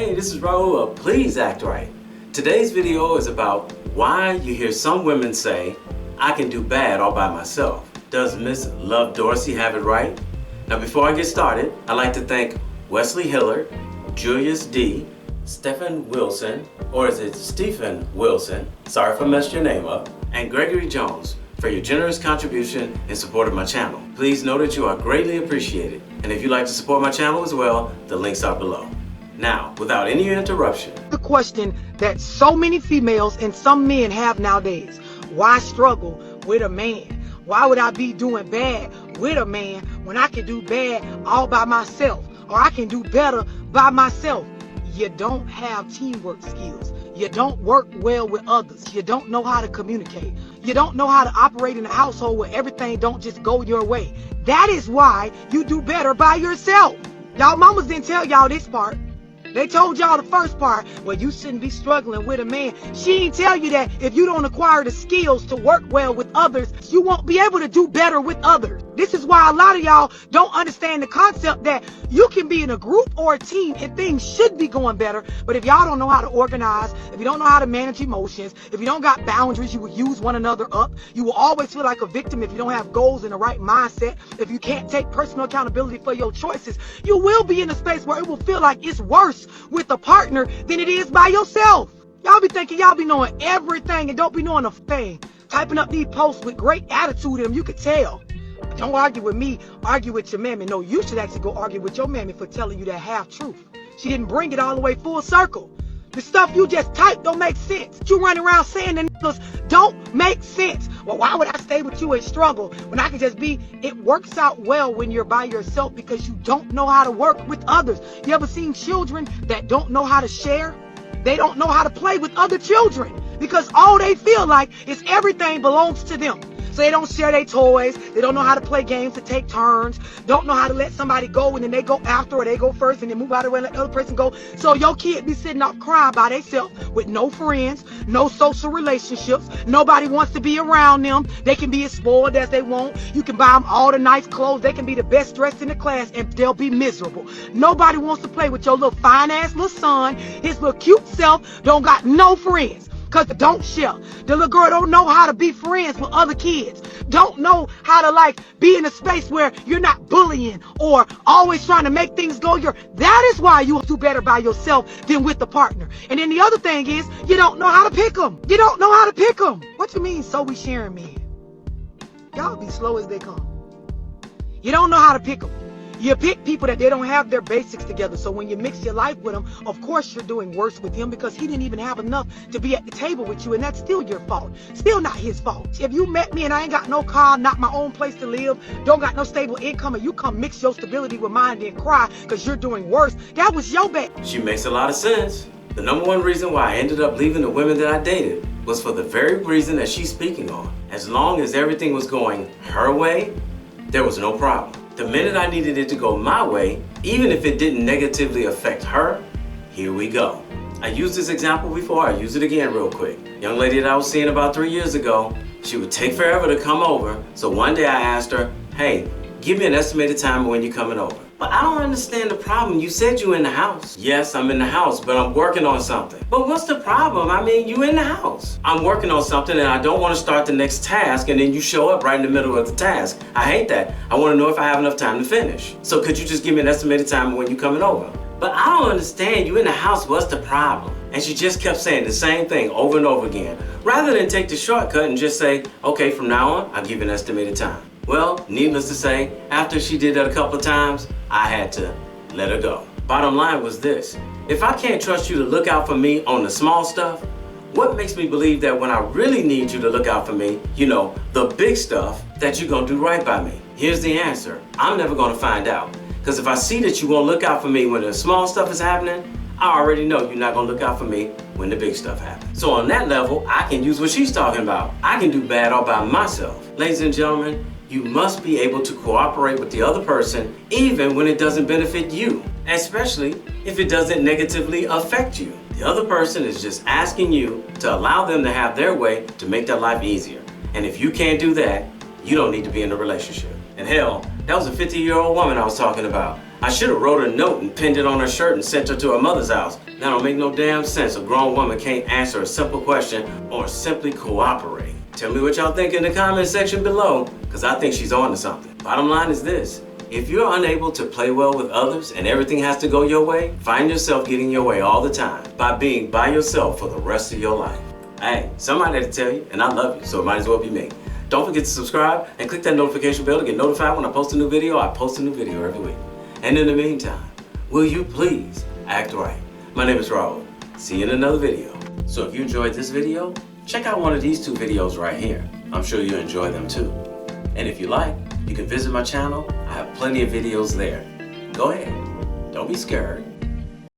Hey, this is Raulh of Please Act Right. Today's video is about why you hear some women say, I can do bad all by myself. Does Miss Love Dorsey have it right? Now before I get started, I'd like to thank Wesley Hillard, Julius D., Stephen Wilson, or is it Stephen Wilson, sorry if I messed your name up, and Gregory Jones for your generous contribution in support of my channel. Please know that you are greatly appreciated, and if you'd like to support my channel as well, the links are below. Now, without any interruption. The question that so many females and some men have nowadays: why struggle with a man? Why would I be doing bad with a man when I can do bad all by myself, or I can do better by myself? You don't have teamwork skills. You don't work well with others. You don't know how to communicate. You don't know how to operate in a household where everything don't just go your way. That is why you do better by yourself. Y'all mamas didn't tell y'all this part. They told y'all the first part, well, you shouldn't be struggling with a man. She didn't tell you that if you don't acquire the skills to work well with others, you won't be able to do better with others. This is why a lot of y'all don't understand the concept that you can be in a group or a team and things should be going better. But if y'all don't know how to organize, if you don't know how to manage emotions, if you don't got boundaries, you will use one another up. You will always feel like a victim if you don't have goals and the right mindset. If you can't take personal accountability for your choices, you will be in a space where it will feel like it's worse with a partner than it is by yourself. Y'all be thinking y'all be knowing everything and don't be knowing a thing. Typing up these posts with great attitude in them, you could tell. But don't argue with me, argue with your mammy. No, you should actually go argue with your mammy for telling you that half truth. She didn't bring it all the way full circle. The stuff you just typed don't make sense. You running around saying the niggas don't make sense. Well, why would I stay with you and struggle when I can just be? It works out well when you're by yourself because you don't know how to work with others. You ever seen children that don't know how to share? They don't know how to play with other children because all they feel like is everything belongs to them. So they don't share their toys. They don't know how to play games to take turns. Don't know how to let somebody go and then they go after, or they go first and then move out of the way and let the other person go. So your kid be sitting up crying by themselves with no friends, no social relationships. Nobody wants to be around them. They can be as spoiled as they want. You can buy them all the nice clothes. They can be the best dressed in the class and they'll be miserable. Nobody wants to play with your little fine ass little son. His little cute self don't got no friends. Because don't share. The little girl don't know how to be friends with other kids. Don't know how to be in a space where you're not bullying or always trying to make things go your. That is why you do better by yourself than with the partner. And then the other thing is, you don't know how to pick them. You don't know how to pick them. What you mean, so we sharing men? Y'all be slow as they come. You don't know how to pick them. You pick people that they don't have their basics together. So when you mix your life with them, of course you're doing worse with him because he didn't even have enough to be at the table with you. And that's still your fault. Still not his fault. If you met me and I ain't got no car, not my own place to live, don't got no stable income, and you come mix your stability with mine and then cry because you're doing worse, that was your bad. She makes a lot of sense. The number one reason why I ended up leaving the women that I dated was for the very reason that she's speaking on. As long as everything was going her way, there was no problem. The minute I needed it to go my way, even if it didn't negatively affect her, here we go. I used this example before, I use it again real quick. Young lady that I was seeing about 3 years ago, she would take forever to come over. So one day I asked her, hey, give me an estimated time when you're coming over. But I don't understand the problem. You said you in the house. Yes, I'm in the house, but I'm working on something. But what's the problem? I mean, you in the house. I'm working on something and I don't want to start the next task and then you show up right in the middle of the task. I hate that. I want to know if I have enough time to finish. So could you just give me an estimated time when you're coming over? But I don't understand. You in the house, what's the problem? And she just kept saying the same thing over and over again. Rather than take the shortcut and just say, okay, from now on, I'll give you an estimated time. Well, needless to say, after she did that a couple of times, I had to let her go. Bottom line was this: if I can't trust you to look out for me on the small stuff, what makes me believe that when I really need you to look out for me, you know, the big stuff, that you're gonna do right by me? Here's the answer: I'm never gonna find out. Because if I see that you won't look out for me when the small stuff is happening, I already know you're not gonna look out for me when the big stuff happens. So on that level, I can use what she's talking about. I can do bad all by myself. Ladies and gentlemen, you must be able to cooperate with the other person even when it doesn't benefit you, especially if it doesn't negatively affect you. The other person is just asking you to allow them to have their way to make their life easier. And if you can't do that, you don't need to be in a relationship. And hell, that was a 50-year-old woman I was talking about. I should have wrote a note and pinned it on her shirt and sent her to her mother's house. That don't make no damn sense. A grown woman can't answer a simple question or simply cooperate. Tell me what y'all think in the comment section below, because I think she's on to something. Bottom line is this. If you're unable to play well with others and everything has to go your way, find yourself getting your way all the time by being by yourself for the rest of your life. Hey, somebody had to tell you, and I love you, so it might as well be me. Don't forget to subscribe and click that notification bell to get notified when I post a new video. I post a new video every week. And in the meantime, will you please act right? My name is Raulh. See you in another video. So if you enjoyed this video, check out one of these 2 videos right here. I'm sure you'll enjoy them too. And if you like, you can visit my channel. I have plenty of videos there. Go ahead. Don't be scared.